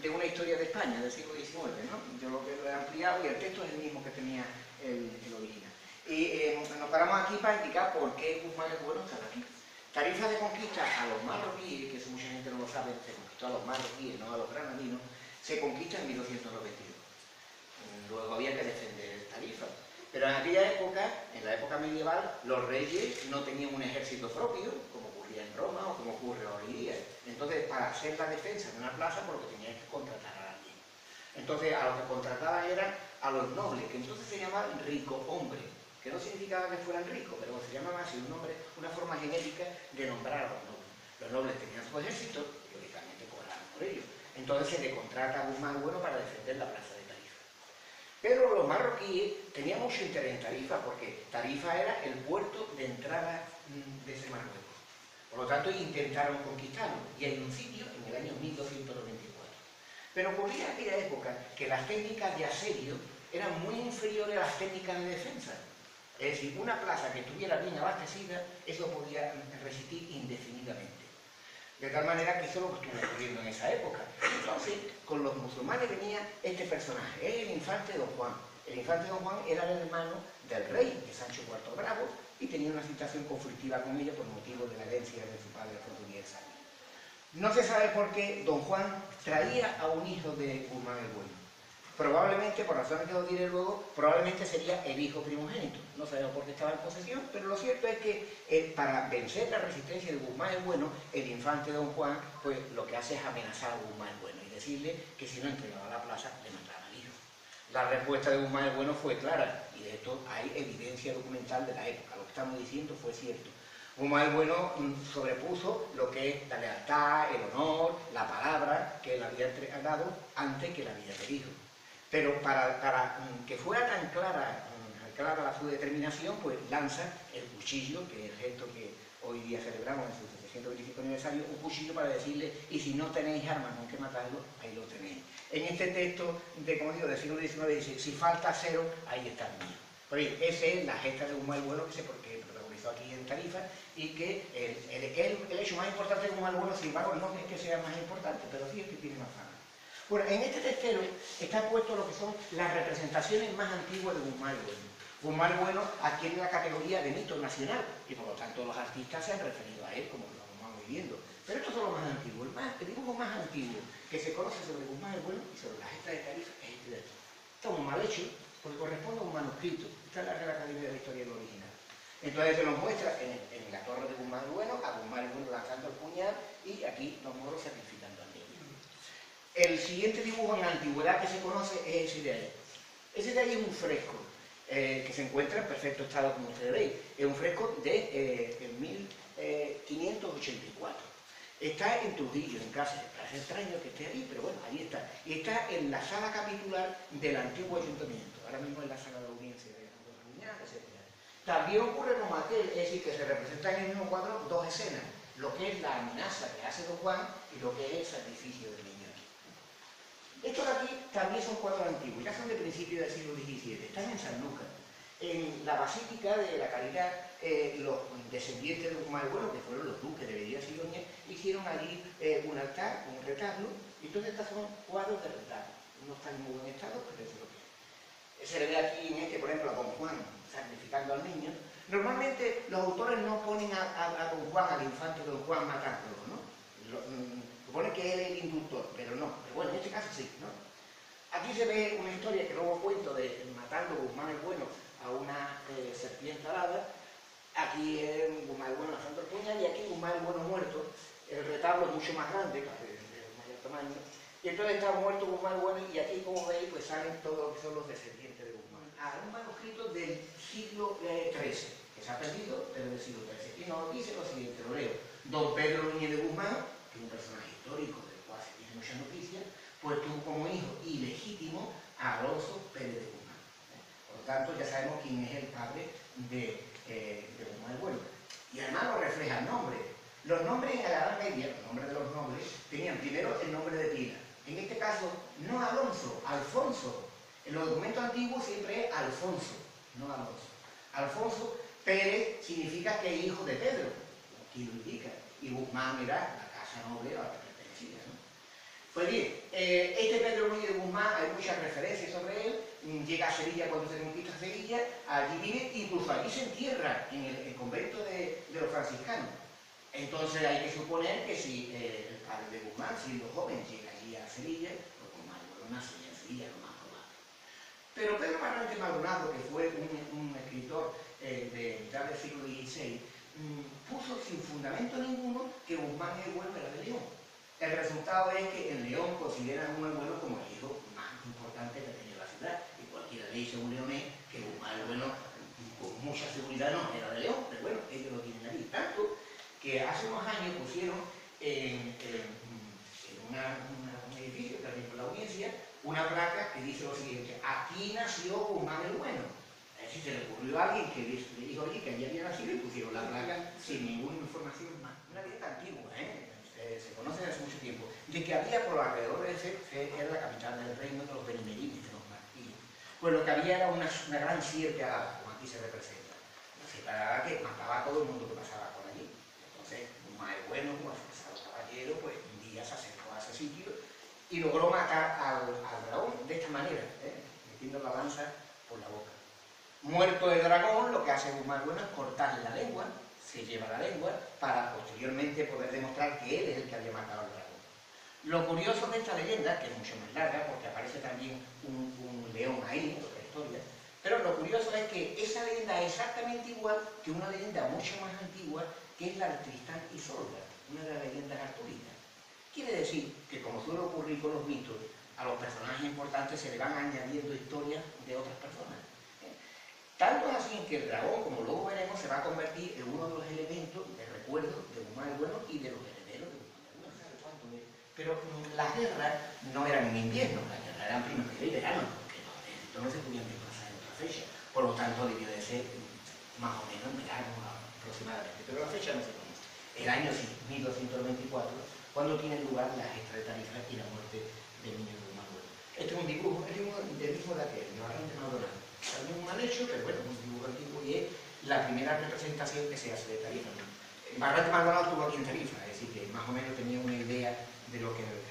de una historia de España del siglo XIX, ¿no? Yo lo he ampliado y el texto es el mismo que tenía el original. Y nos paramos aquí para indicar por qué Guzmán el Bueno estaba aquí. Tarifa de conquista a los marroquíes, que eso mucha gente no lo sabe, se conquistó a los marroquíes, no a los granadinos, se conquista en 1292. Luego había que defender Tarifa. Pero en aquella época, en la época medieval, los reyes no tenían un ejército propio, como ocurría en Roma o como ocurre hoy día. Entonces, para hacer la defensa de una plaza, por lo que tenían que contratar a alguien. Entonces, a los que contrataban eran a los nobles, que entonces se llamaban rico hombre, que no significaba que fueran ricos, pero se llamaba así un nombre, una forma genérica de nombrar a los nobles. Los nobles tenían su ejército, y lógicamente cobraban por ello. Entonces se le contrata a Guzmán Bueno para defender la plaza de Tarifa. Pero los marroquíes tenían mucho interés en Tarifa, porque Tarifa era el puerto de entrada de ese Marruecos. Por lo tanto, intentaron conquistarlo, y hay un sitio en el año 1294. Pero ocurría en aquella época que las técnicas de asedio eran muy inferiores a las técnicas de defensa. Es decir, una plaza que estuviera bien abastecida, eso podía resistir indefinidamente. De tal manera que eso es lo que estuvo ocurriendo en esa época. Entonces, con los musulmanes venía este personaje, el infante Don Juan. El infante Don Juan era el hermano del rey, de Sancho IV Bravo, y tenía una situación conflictiva con ellos por motivo de la herencia de su padre portuguesa. No se sabe por qué Don Juan traía a un hijo de Guzmán el Bueno. Probablemente, por razones que os diré luego, probablemente sería el hijo primogénito. No sabemos por qué estaba en posesión, pero lo cierto es que para vencer la resistencia de Guzmán el Bueno, el infante Don Juan, pues lo que hace es amenazar a Guzmán el Bueno y decirle que si no entregaba la plaza, le mataba al hijo. La respuesta de Guzmán el Bueno fue clara, y de esto hay evidencia documental de la época. Lo que estamos diciendo fue cierto. Guzmán el Bueno sobrepuso lo que es la lealtad, el honor, la palabra que él había dado antes que la vida del hijo. Pero para que fuera tan clara su determinación, pues lanza el cuchillo, que es el gesto que hoy día celebramos en su 725 aniversario, un cuchillo para decirle, y si no tenéis armas con que matarlo, ahí lo tenéis. En este texto, como digo, del siglo XIX, dice, si falta cero, ahí está el mío. Pues esa es la gesta de Guzmán el Bueno que se protagonizó aquí en Tarifa, y que el hecho más importante de Guzmán el Bueno, sin embargo, no es que sea más importante, pero sí es que tiene más fama. Bueno, en este testero está puesto lo que son las representaciones más antiguas de Guzmán el Bueno. Guzmán el Bueno adquiere la categoría de mito nacional y por lo tanto los artistas se han referido a él como lo vamos viendo. Pero estos son los más antiguos. El dibujo más antiguo que se conoce sobre Guzmán el Bueno y sobre la gesta de Tarifa es este de aquí. Está muy mal hecho porque corresponde a un manuscrito. Está en la Real Academia de la Historia del original. Entonces se nos muestra en la torre de Guzmán el Bueno, a Guzmán el Bueno lanzando el puñal y aquí los moros sacrificando al niño. El siguiente dibujo en la antigüedad que se conoce es ese de ahí. Ese de ahí es un fresco que se encuentra en perfecto estado, como ustedes veis. Es un fresco de 1584. Está en Trujillo, en Cáceres. Parece extraño que esté ahí, pero bueno, ahí está. Y está en la sala capitular del antiguo ayuntamiento. Ahora mismo en la sala de audiencia de Ruñán, etc. También ocurre como aquel, es decir, que se representan en el mismo cuadro dos escenas. Lo que es la amenaza que hace Don Juan y lo que es el sacrificio del niño. Estos de aquí también son cuadros antiguos, ya son de principios del siglo XVII, están en San Lucas. En la Basílica de la Caridad, los descendientes de Guzmán el Bueno, que fueron los duques de Medina Sidonia, hicieron allí un altar, un retablo, y todos estos son cuadros de retablo. No están en muy buen estado, pero eso es lo que es. Se le ve aquí en este, por ejemplo, a Don Juan sacrificando al niño. Normalmente los autores no ponen a Don Juan, al infante Don Juan, matándolo, ¿no? Supone que él es el inductor, pero no. Pero bueno, en este caso sí, ¿no? Aquí se ve una historia que luego cuento de matando Guzmán el Bueno a una serpiente alada. Aquí es Guzmán el Bueno lanzando el puñal y aquí Guzmán el Bueno muerto. El retablo es mucho más grande, de mayor tamaño. Y entonces está muerto Guzmán el Bueno y aquí, como veis, pues salen todos lo que son los descendientes de Guzmán. Un manuscrito del siglo XIII, que se ha perdido, pero del siglo XIII. Y nos dice lo siguiente, lo leo. Don Pedro Núñez de Guzmán, que es un personaje histórico del cual se dice muchas noticias, pues tuvo como hijo ilegítimo a Alonso Pérez de Guzmán. Por lo tanto, ya sabemos quién es el padre de Guzmán el Bueno. Y además lo refleja el nombre. Los nombres en la Edad Media, los nombres de los nobles, tenían primero el nombre de pila. En este caso, no Alonso, Alfonso. En los documentos antiguos siempre es Alfonso, no Alonso. Alfonso Pérez significa que es hijo de Pedro, aquí lo indica. Y Guzmán era la casa noble a la que pertenecía, ¿no? Pues bien, este Pedro Núñez de Guzmán, hay muchas referencias sobre él, llega a Sevilla cuando se conquista Sevilla, allí vive, incluso allí se entierra en el convento de los franciscanos. Entonces hay que suponer que si el padre de Guzmán, siendo joven, llega allí a Sevilla, pues Guzmán nace en Sevilla, lo más probable. Pero Pedro Barrante Maldonado, que fue un escritor de mitad del siglo XVI, puso sin fundamento ninguno que Guzmán el Bueno era de León. El resultado es que en León consideran a Guzmán el Bueno como el hijo más importante que ha tenido la ciudad. Y cualquiera le dice a un leonés que Guzmán el Bueno, con mucha seguridad no era de León, pero bueno, ellos lo tienen ahí. Tanto que hace unos años pusieron en un edificio, también por la audiencia, una placa que dice lo siguiente: aquí nació Guzmán el Bueno. Es decir, se le ocurrió a alguien que le dijo allí que allí había nacido y pusieron la placa sin ninguna información más. Una leyenda antigua, se conoce desde hace mucho tiempo, de que había por alrededor de ese, era la capital del reino de los benemerines, de los martillos. Pues lo que había era una gran sierpe alada, como aquí se representa. Una sierpe alada que mataba a todo el mundo que pasaba por allí. Entonces, Guzmán el Bueno, como esforzado caballero, pues un día se acercó a ese sitio y logró matar al dragón de esta manera, metiendo la lanza por la boca. Muerto el dragón, lo que hace Guzmán el Bueno es cortarle la lengua, se lleva la lengua para posteriormente poder demostrar que él es el que había matado al dragón. Lo curioso de esta leyenda, que es mucho más larga, porque aparece también un león ahí, en otra historia, pero lo curioso es que esa leyenda es exactamente igual que una leyenda mucho más antigua, que es la de Tristán y Isolda, una de las leyendas artúricas. Quiere decir que, como suele ocurrir con los mitos, a los personajes importantes se le van añadiendo historias de otras personas. Tanto es así que el dragón, como luego veremos, se va a convertir en uno de los elementos de recuerdo de Guzmán el Bueno y de los herederos de Guzmán el Bueno. Pero las guerras no eran en invierno, las guerras eran primavera y verano, porque los ejércitos no se podían desplazar en otra fecha. Por lo tanto, debió de ser más o menos en verano aproximadamente. Pero la fecha no se conoce. El año 1224, cuando tienen lugar la gesta de Tarifa y la muerte del niño de Guzmán el Bueno. Este es un dibujo, este es un del mismo de aquel, de Barrante Maldonado. También un mal hecho, pero bueno, un dibujo antiguo, y es la primera representación que se hace de Tarifa. Barrante Maldonado estuvo aquí en Tarifa, es decir, que más o menos tenía una idea de lo que era el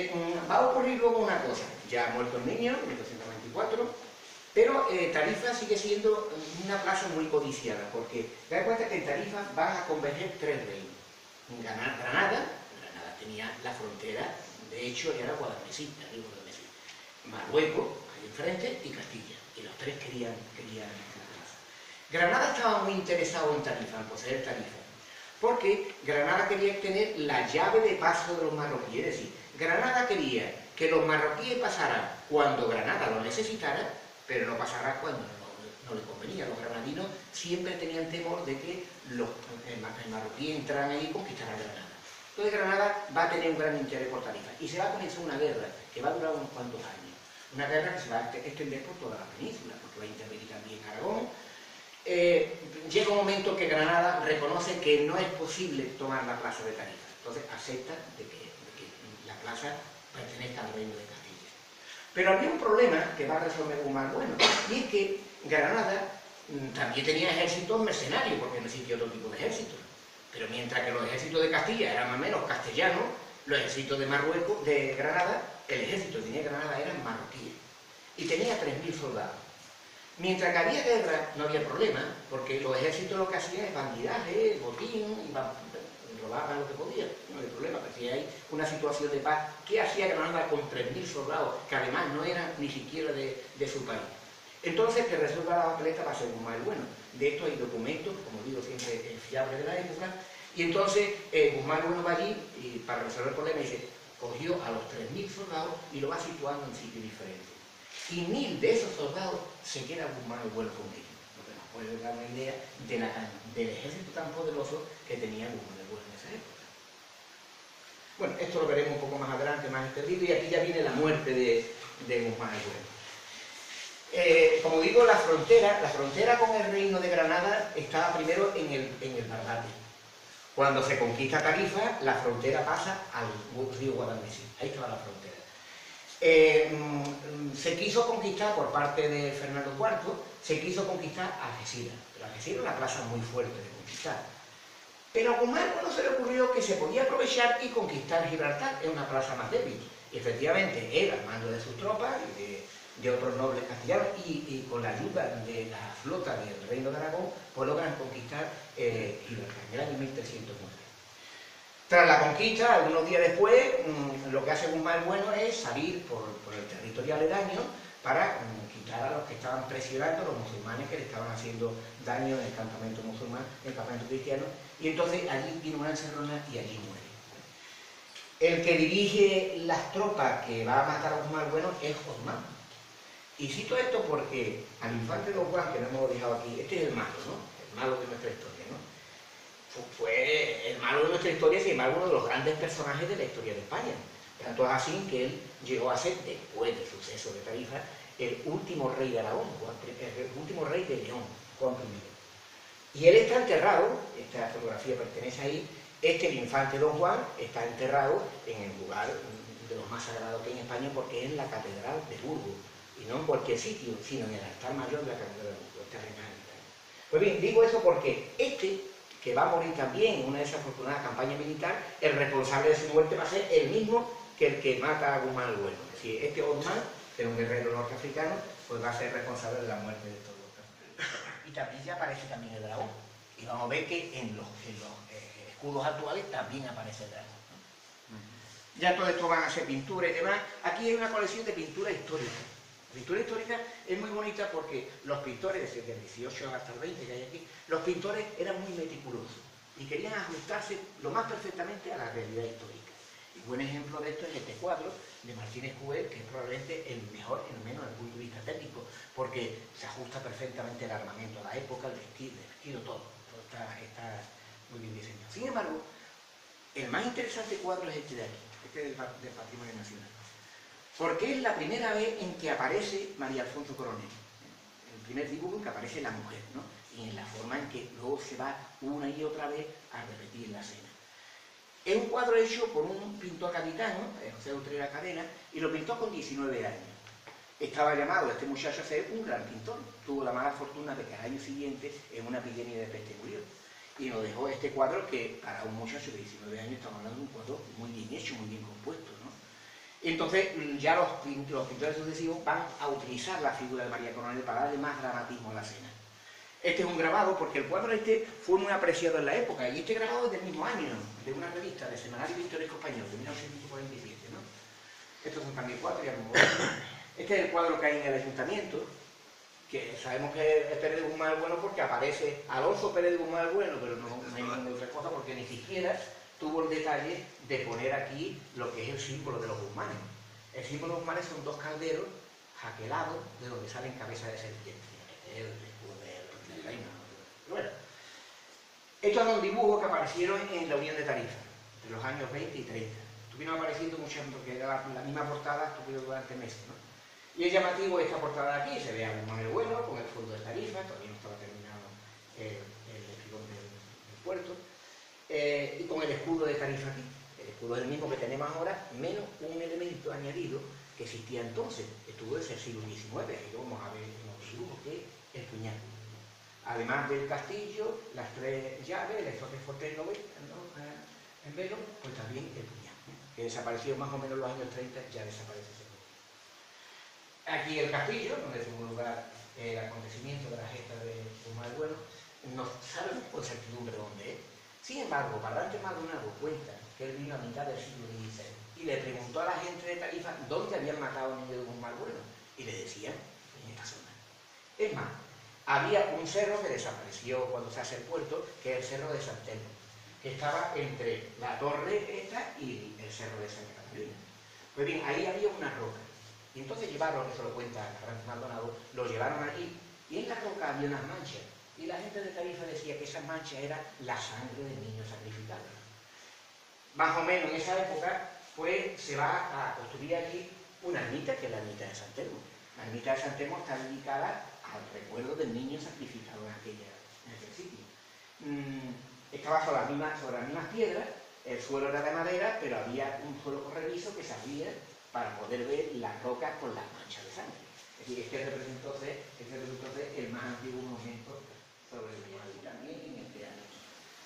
castillo. Va a ocurrir luego una cosa: ya ha muerto el niño, en 1224, pero Tarifa sigue siendo una plaza muy codiciada, porque da cuenta que en Tarifa van a converger tres reinos. Granada tenía la frontera, de hecho era Guadalmesí, arriba de Guadalmesí. Marruecos, ahí enfrente, y Castilla, y los tres querían la plaza. Granada estaba muy interesado en Tarifa, en poseer Tarifa, porque Granada quería tener la llave de paso de los marroquíes, es decir, Granada quería que los marroquíes pasaran cuando Granada lo necesitara, pero no pasara cuando no le convenía. Los granadinos siempre tenían temor de que los marroquíes entraran ahí y conquistaran Granada. Entonces Granada va a tener un gran interés por Tarifa, y se va a comenzar una guerra que va a durar unos cuantos años. Una guerra que se va a extender por toda la península, porque va a intervenir también Aragón. Llega un momento que Granada reconoce que no es posible tomar la plaza de Tarifa, entonces acepta de que la plaza pertenezca al reino de Castilla. Pero había un problema que va a resolver Guzmán el Bueno, y es que Granada también tenía ejércitos mercenarios, porque no existía otro tipo de ejércitos. Pero mientras que los ejércitos de Castilla eran más o menos castellanos, los ejércitos de Marruecos, de Granada, el ejército que tenía Granada eran marroquíes, y tenía 3000 soldados. Mientras que había guerra, no había problema, porque los ejércitos lo que hacían es bandidaje, botín, robaban lo que podían, no había problema, pero si hay una situación de paz, ¿qué hacía Granada con 3000 soldados, que además no eran ni siquiera de su país? Entonces, que resuelva la papeleta va a ser Guzmán el Bueno. De esto hay documentos, como digo, siempre fiables de la época, y entonces Guzmán el Bueno va allí y para resolver el problema dice, cogió a los 3000 soldados y lo va situando en sitios diferentes. Y 1000 de esos soldados se queda Guzmán el Bueno con ellos, lo que nos puede dar una idea del ejército tan poderoso que tenía Guzmán el Bueno en esa época. Bueno, esto lo veremos un poco más adelante, más extendido, y aquí ya viene la muerte de Guzmán el Bueno. Como digo, la frontera con el reino de Granada estaba primero en el Barbate. Cuando se conquista Tarifa, la frontera pasa al río Guadalmesí, ahí estaba la frontera. Se quiso conquistar por parte de Fernando IV, se quiso conquistar Algeciras, pero Algeciras es una plaza muy fuerte de conquistar. Pero a Guzmán Bueno se le ocurrió que se podía aprovechar y conquistar Gibraltar en una plaza más débil. Y efectivamente, él, al mando de sus tropas y de otros nobles castellanos, y con la ayuda de la flota del Reino de Aragón, pues logran conquistar Gibraltar en el año 1309. Tras la conquista, algunos días después, lo que hace Guzmán Bueno es salir por el territorio aledaño para quitar a los que estaban presionando, a los musulmanes que le estaban haciendo daño en el campamento musulmán, en el campamento cristiano, y entonces allí viene una encerrona y allí muere. El que dirige las tropas que va a matar a Guzmán Bueno es Osmán. Y cito esto porque al infante Don Juan, que no hemos dejado aquí, este es el malo, ¿no? El malo de nuestra historia, ¿no? Fue el malo de nuestra historia, sin embargo, uno de los grandes personajes de la historia de España. Tanto es así que él llegó a ser, después del suceso de Tarifa, el último rey de Aragón, el último rey de León, Juan I. Y él está enterrado, esta fotografía pertenece ahí, el infante Don Juan está enterrado en el lugar de los más sagrados que hay en España, porque es en la Catedral de Burgos, y no en cualquier sitio, sino en el altar mayor de la Catedral de Burgos, terrenal. Pues bien, digo eso porque que va a morir también en una desafortunada campaña militar, el responsable de su muerte va a ser el mismo que el que mata a Guzmán el Bueno. Es decir, este Osmán, que es un guerrero norteafricano, pues va a ser responsable de la muerte de todos los personajes. Y también ya aparece también el dragón. Y vamos a ver que en los escudos actuales también aparece el dragón. Ya todo esto van a ser pinturas y demás. Aquí hay una colección de pintura histórica. La pintura histórica es muy bonita porque los pintores, desde el 18 hasta el 20 que hay aquí, los pintores eran muy meticulosos y querían ajustarse lo más perfectamente a la realidad histórica. Y buen ejemplo de esto es este cuadro de Martínez Cubel, que es probablemente el mejor, el menos desde el punto de vista técnico, porque se ajusta perfectamente el armamento a la época, el vestido, todo está muy bien diseñado. Sin embargo, el más interesante cuadro es este de aquí, este del Patrimonio Nacional. Porque es la primera vez en que aparece María Alfonso Coronel. El primer dibujo en que aparece la mujer, ¿no? Y en la forma en que luego se va una y otra vez a repetir la escena. Es un cuadro hecho por un pintor gaditano, José Utrera Cadena, y lo pintó con 19 años. Estaba llamado este muchacho a ser un gran pintor. Tuvo la mala fortuna de que al año siguiente, en una epidemia de peste, murió. Y nos dejó este cuadro que, para un muchacho de 19 años, estamos hablando de un cuadro muy bien hecho, muy bien compuesto, ¿no? Entonces, ya los pintores sucesivos van a utilizar la figura de María Coronel para darle más dramatismo a la escena. Este es un grabado, porque el cuadro fue muy apreciado en la época, y este grabado es del mismo año, de una revista de Semanario Pintoresco Español, de 1947, ¿no? Estos son también cuadros, ya me voy. Este es el cuadro que hay en el ayuntamiento, que sabemos que es Pérez de Guzmán el Bueno porque aparece Alonso Pérez de Guzmán el Bueno, pero no hay ninguna otra cosa, porque ni siquiera tuvo el detalle de poner aquí lo que es el símbolo de los Guzmanes. El símbolo de los Guzmanes son dos calderos jaquelados de donde salen cabezas de serpiente. Este es el escudo del reino. Pero bueno, estos son dibujos que aparecieron en la Unión de Tarifa, entre los años 20 y 30. Estuvieron apareciendo muchas, porque era la misma portada, estuvieron durante meses, ¿no? Y es llamativo esta portada de aquí, se ve a Guzmán el Bueno con el fondo de Tarifa, todavía no estaba terminado el espigón del puerto. Y con el escudo de Tarifa aquí. El escudo es el mismo que tenemos ahora, menos un elemento añadido que existía entonces. Estuvo desde el siglo XIX, y vamos a ver en los dibujos, que es el puñal. Además del castillo, las tres llaves, el forte en velo, pues también el puñal, que desapareció más o menos en los años 30, ya desaparece ese puñal. Aquí el castillo, donde tuvo lugar el acontecimiento de la gesta de Guzmán el Bueno, no sabemos con certidumbre dónde es. Sin embargo, Parlante Maldonado cuenta que él vino a mitad del siglo XVI y le preguntó a la gente de Tarifa dónde habían matado a niño de Guzmán el Bueno, y le decían, en esta zona. Es más, había un cerro que desapareció cuando se hace el puerto, que es el cerro de San Telmo, que estaba entre la torre esta y el cerro de Santa Catalina. Pues bien, ahí había una roca, y entonces llevaron, eso lo cuenta Parlante Maldonado, lo llevaron allí, y en la roca había unas manchas. Y la gente de Tarifa decía que esas manchas eran la sangre del niño sacrificado. Más o menos en esa época, pues se va a construir aquí una ermita, que es la ermita de San Telmo. La ermita de San Telmo está dedicada al recuerdo del niño sacrificado en aquel sitio. Estaba sobre las mismas piedras, el suelo era de madera, pero había un suelo corredizo que se abría para poder ver las rocas con las manchas de sangre. Es decir, este representó el más antiguo monumento sobre el cual también en este año.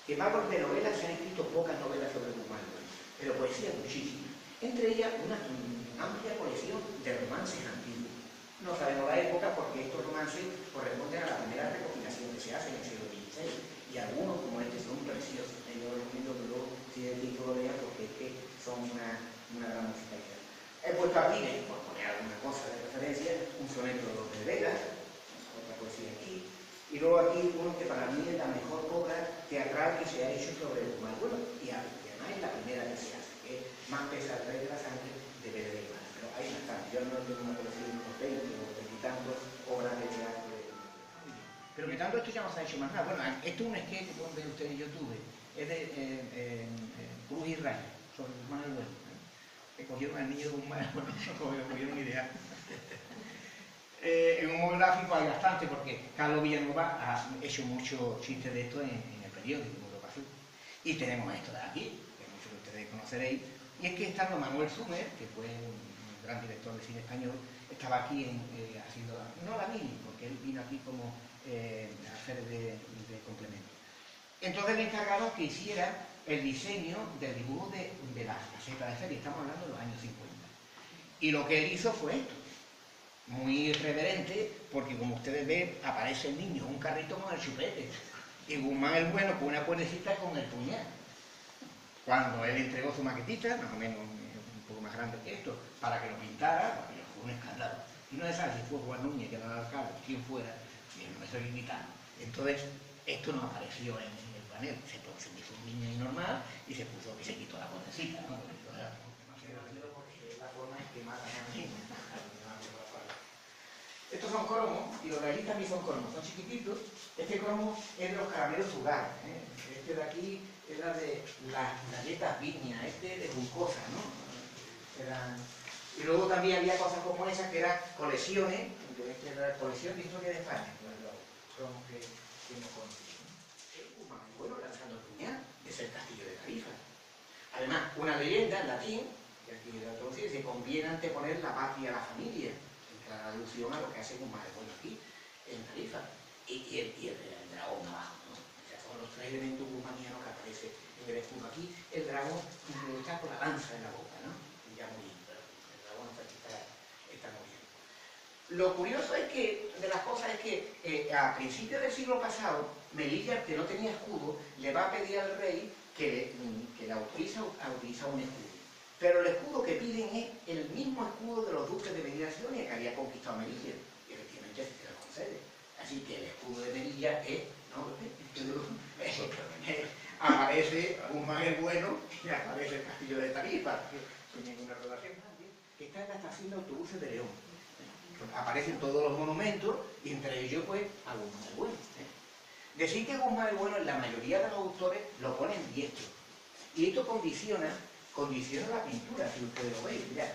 que más por de novelas se han escrito pocas novelas sobre Guzmán el Bueno, pero poesía muchísimas. Entre ellas una amplia colección de romances antiguos. No sabemos la época porque estos romances corresponden a la primera recopilación que se hace en el siglo XVI y algunos como este son preciosos. Yo recomiendo que luego si el título lo lean porque es que son una gran musicalidad. He puesto aquí, por poner alguna cosa de referencia, un soneto de Lope de Vega, otra poesía aquí, y luego aquí uno que para mí es la mejor obra teatral que se ha hecho sobre el Guzmán el Bueno, y además es la primera que se hace, que es Más pesa el rey de la sangre de Pérez de Iguana. Pero ahí no está, yo no tengo una colección de unos 20 o 20 y tantos obras de teatro pero que tanto esto ya no se ha hecho más nada. Bueno, esto es un sketch que pueden ver ustedes en YouTube, es de Cruz y Raya, sobre Guzmán el Bueno. Que cogieron al niño de Guzmán el Bueno, no cogieron idea. En un monográfico hay bastante, porque Carlos Villanueva ha hecho muchos chistes de esto en el periódico, en Europa Sur. Y tenemos esto de aquí, que muchos de ustedes conoceréis, y es que estando Manuel Sumer, que fue un gran director de cine español, estaba aquí haciendo, no la mini, porque él vino aquí como a hacer de complemento. Entonces le encargaron que hiciera el diseño del dibujo de la caseta de feria, estamos hablando de los años 50. Y lo que él hizo fue esto, muy irreverente, porque como ustedes ven, aparece el niño en un carrito con el chupete, y Guzmán el Bueno con una cuerdecita con el puñal. Cuando él entregó su maquetita, más o menos un poco más grande que esto, para que lo pintara, porque fue un escándalo. Y no se sabe si fue Juan Núñez, que era el alcalde, quien fuera, y él no me estoy invitando. Entonces, esto no apareció en el panel, se hizo un niño ahí normal y se puso que se quitó la cuerdecita, ¿no? Porque la forma es que matan a los niños. Estos son cromos, y los realistas también son cromos, son chiquititos. Este cromo es de los caramelos Sugar, este de aquí era de las galletas Viña, este de glucosa, ¿no? Y luego también había cosas como esas que eran colecciones, este era la colección de historia de España, los cromos que hemos conocido. Guzmán el Bueno lanzando el puñal, es el castillo de Tarifa. Además, una leyenda en latín, que aquí era traducida, se conviene anteponer la patria a la familia, la alusión a lo que hace Guzmán el Bueno aquí, en Tarifa, y el dragón abajo, ¿no? O sea, son los tres elementos guzmanianos que aparecen en el escudo. Aquí el dragón está con la lanza en la boca, ¿no? Y ya muy bien, pero el dragón está muy bien. Lo curioso es que, de las cosas es que a principios del siglo pasado, Melilla, que no tenía escudo, le va a pedir al rey que le autoriza a utilizar un escudo. Pero el escudo que piden es el mismo escudo de los duques de Medina Sidonia que había conquistado Melilla, y efectivamente se lo concede. Así que el escudo de Melilla es, ¿no? Aparece Guzmán el Bueno y aparece el castillo de Tarifa, sin ninguna relación, que está en la estación de autobuses de León. Aparecen todos los monumentos y entre ellos pues a Guzmán el Bueno. Decir que Guzmán el Bueno en la mayoría de los autores lo ponen diestro, y esto condiciona la pintura, si ustedes lo veis. Mirad,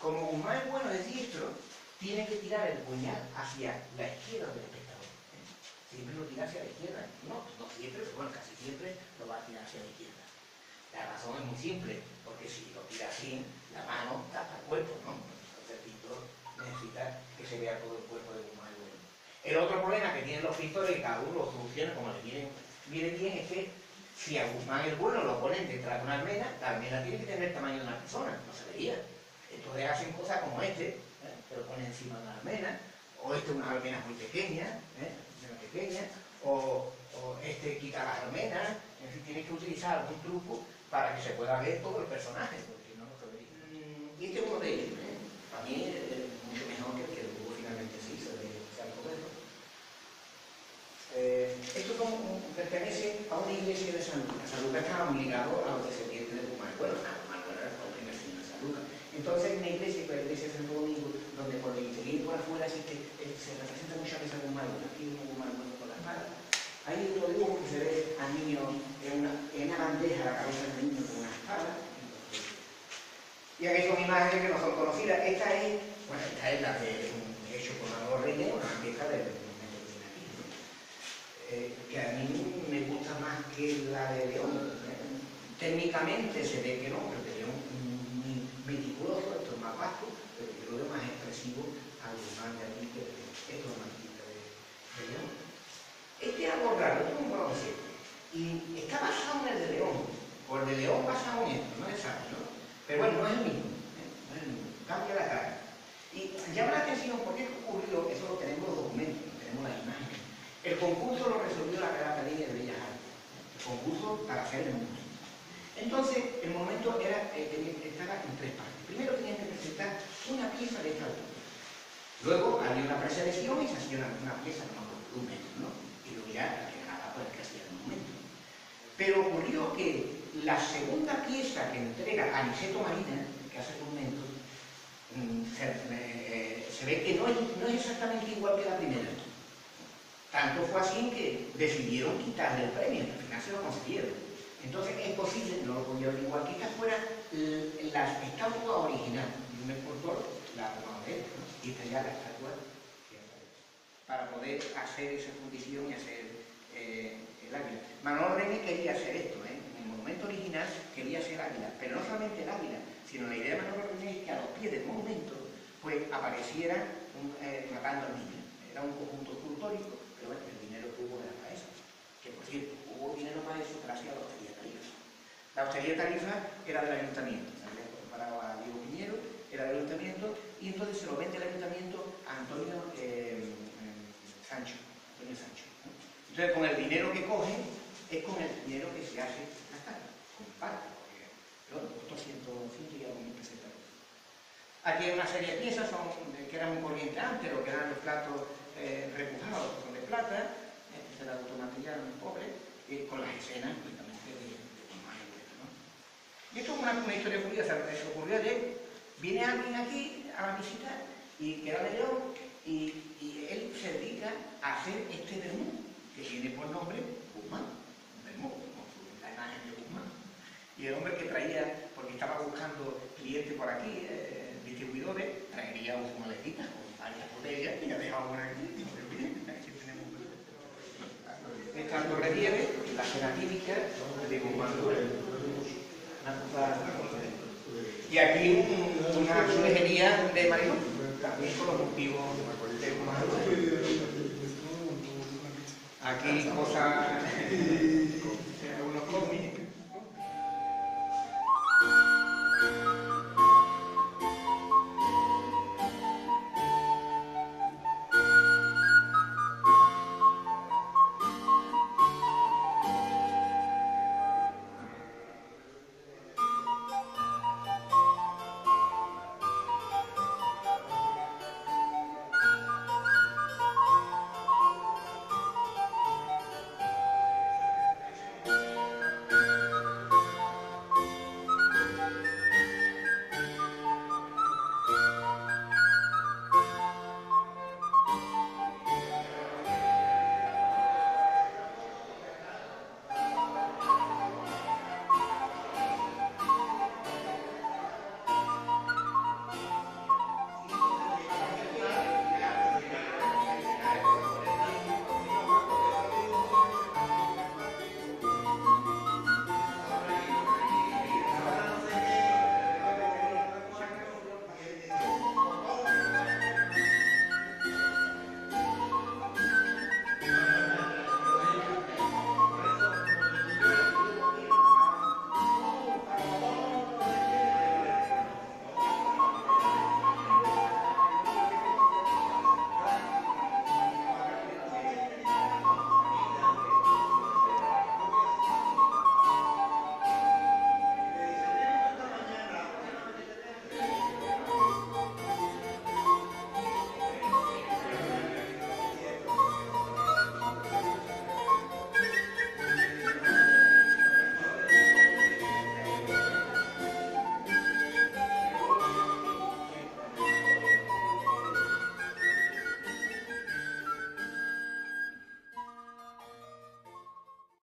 como Guzmán el Bueno es diestro, tiene que tirar el puñal hacia la izquierda del espectador. Siempre lo tira hacia la izquierda. No siempre, pero bueno, casi siempre lo va a tirar hacia la izquierda. La razón es muy simple, porque si lo tira así, la mano tapa el cuerpo, ¿no? Entonces el pintor necesita que se vea todo el cuerpo de Guzmán el Bueno. El otro problema que tienen los pintores, que cada uno lo soluciona como le viene bien, es que si a Guzmán el Bueno lo ponen detrás de una almena, la almena tiene que tener el tamaño de una persona, no se vería. Entonces hacen cosas como este, que lo ponen encima de la almena, o este unas almenas muy pequeñas, o este quita las almenas, en fin, tienes que utilizar algún truco para que se pueda ver todo el personaje, porque no se vería. Y este es uno de ellos, para mí es mucho mejor que el que luego finalmente se hizo de San Roberto. Esto pertenece a una iglesia de San Lucas. San Lucas estaba muy ligado a los descendientes de Guzmán el Bueno. Guzmán el Bueno era el primer señor de San Lucas. Entonces hay una iglesia, que es la iglesia de Santo Domingo, donde por el interior y por afuera se representa muchas veces a Guzmán el Bueno. Aquí un Guzmán el Bueno con la espada. Hay otro dibujo que se ve al niño en una bandeja, la cabeza del niño con una espada. Y aquí son imágenes que no son conocidas. Esta es la de hecho por Manuel Reynés, una bandeja del que a mí me gusta más que la de León. Técnicamente se ve que no, pero de León muy meticuloso, esto es más vasco, pero yo lo veo más expresivo al Guzmán de aquí que estos artistas de León. Este es algo raro, este es un bronce, y está de León pasa a Oñeto, no es sabe, ¿no? Pero bueno, no es el mismo, no es el mismo, cambia la cara. Y llama la atención porque es que ocurrió, eso lo tenemos los documentos, tenemos las imágenes. El concurso lo resolvió la Real Academia de Bellas Artes, el concurso para hacer el monumento. Entonces, el monumento estaba en tres partes. Primero tenían que presentar una pieza de esta altura. Luego había una preselección y se hacía una pieza de un metro, ¿no? Y luego ya el que ganaba pues el que hacía el monumento. Pero ocurrió que la segunda pieza que entrega Aniceto Marina, que hace el monumento, se ve que no es exactamente igual que la primera. Tanto fue así que decidieron quitarle el premio, al final se lo consiguieron. Entonces es posible, no lo podía averiguar, que esta fuera la estatua original de un escultor, la de él, ¿no? Y esta ya la estatua para poder hacer esa fundición y hacer el águila. Manolo René quería hacer esto, en el monumento original quería hacer águila, pero no solamente el águila, sino la idea de Manolo René es que a los pies del monumento pues apareciera matando al niño. Era un conjunto escultórico, pero bueno, el dinero que hubo era para eso. Que por cierto, hubo dinero para eso gracias a la Hostería Tarifa. La Hostería Tarifa era del ayuntamiento, se había comparado a Diego Piñero, era del ayuntamiento, y entonces se lo vende el ayuntamiento a Antonio Sancho. ¿No? Entonces con el dinero que coge, es con el dinero que se hace la estatua, con parte, porque bueno, costó 100 y algo mil pesetas. Aquí hay una serie de piezas que eran muy corrientes antes, lo que eran los platos repujados con de plata, este era otro material muy pobre, con las escenas únicamente de imágenes, ¿no? Y esto es una historia curiosa, se ocurrió ayer. Viene alguien aquí a la visita y que era de León y él se dedica a hacer este vermú, que tiene por nombre Guzmán, vermú, la imagen de Guzmán. Y el hombre que traía, porque estaba buscando clientes por aquí, distribuidores, traería una maletita con varias botellas y ha dejado una aquí. Esta lo relieve, la cena típica de Guzmán. Y aquí una azulejería de Marilón, también con los motivos de Guzmán. Aquí cosas